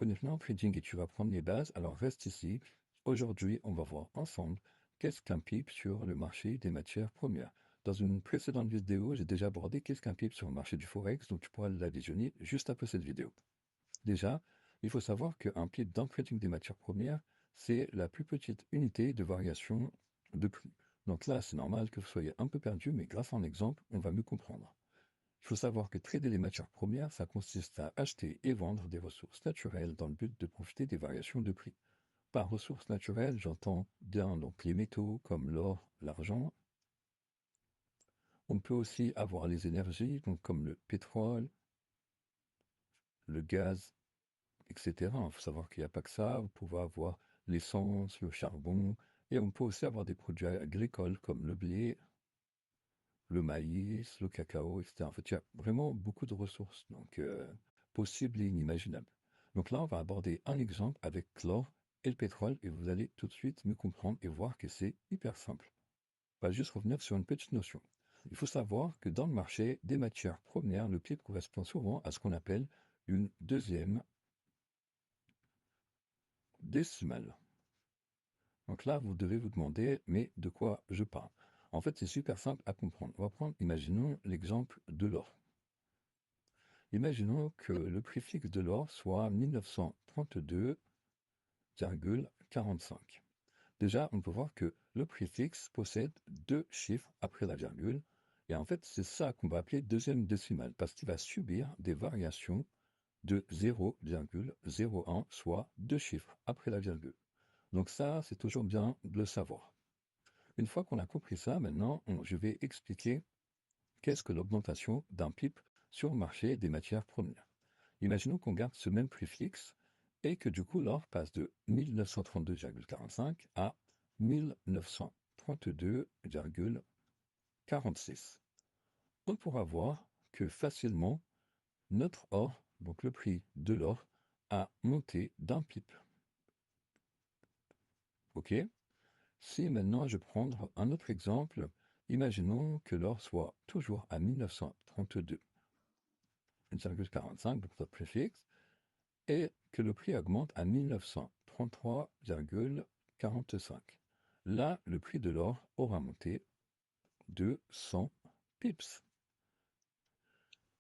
Connaissant trading et tu vas prendre les bases, alors reste ici. Aujourd'hui, on va voir ensemble qu'est-ce qu'un PIB sur le marché des matières premières. Dans une précédente vidéo, j'ai déjà abordé qu'est-ce qu'un PIB sur le marché du Forex, donc tu pourras la visionner juste après cette vidéo. Déjà, il faut savoir qu'un PIB dans le trading des matières premières, c'est la plus petite unité de variation de prix. Donc là, c'est normal que vous soyez un peu perdu, mais grâce à un exemple, on va mieux comprendre. Il faut savoir que trader les matières premières, ça consiste à acheter et vendre des ressources naturelles dans le but de profiter des variations de prix. Par ressources naturelles, j'entends bien donc les métaux comme l'or, l'argent. On peut aussi avoir les énergies, donc comme le pétrole, le gaz, etc. Il faut savoir qu'il n'y a pas que ça. Vous pouvez avoir l'essence, le charbon, et on peut aussi avoir des produits agricoles comme le blé, le maïs, le cacao, etc. En fait, il y a vraiment beaucoup de ressources, donc possibles et inimaginables. Donc là, on va aborder un exemple avec l'or et le pétrole, et vous allez tout de suite mieux comprendre et voir que c'est hyper simple. On va juste revenir sur une petite notion. Il faut savoir que dans le marché des matières premières, le PIB correspond souvent à ce qu'on appelle une deuxième décimale. Donc là, vous devez vous demander, mais de quoi je parle? En fait, c'est super simple à comprendre. On va prendre, imaginons l'exemple de l'or. Imaginons que le prix fixe de l'or soit 1932,45. Déjà, on peut voir que le prix fixe possède deux chiffres après la virgule, et en fait, c'est ça qu'on va appeler deuxième décimale, parce qu'il va subir des variations de 0,01, soit deux chiffres après la virgule. Donc ça, c'est toujours bien de le savoir. Une fois qu'on a compris ça, maintenant, je vais expliquer qu'est-ce que l'augmentation d'un PIB sur le marché des matières premières. Imaginons qu'on garde ce même prix fixe et que du coup l'or passe de 1932,45 à 1932,46. On pourra voir que facilement notre or, donc le prix de l'or, a monté d'un PIB. Ok? Si maintenant je prends un autre exemple, imaginons que l'or soit toujours à 1932,45, donc notre prix fixe, et que le prix augmente à 1933,45. Là, le prix de l'or aura monté de 100 pips.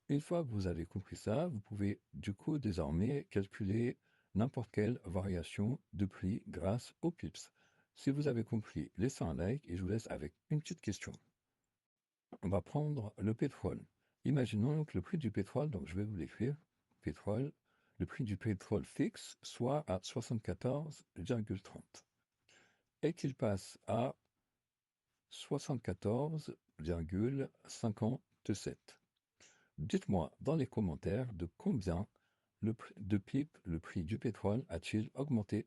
Une fois que vous avez compris ça, vous pouvez du coup désormais calculer n'importe quelle variation de prix grâce aux pips. Si vous avez compris, laissez un like et je vous laisse avec une petite question. On va prendre le pétrole. Imaginons que le prix du pétrole, donc je vais vous l'écrire, pétrole, le prix du pétrole fixe soit à 74,30 et qu'il passe à 74,57. Dites-moi dans les commentaires de combien de PIB le prix du pétrole a-t-il augmenté.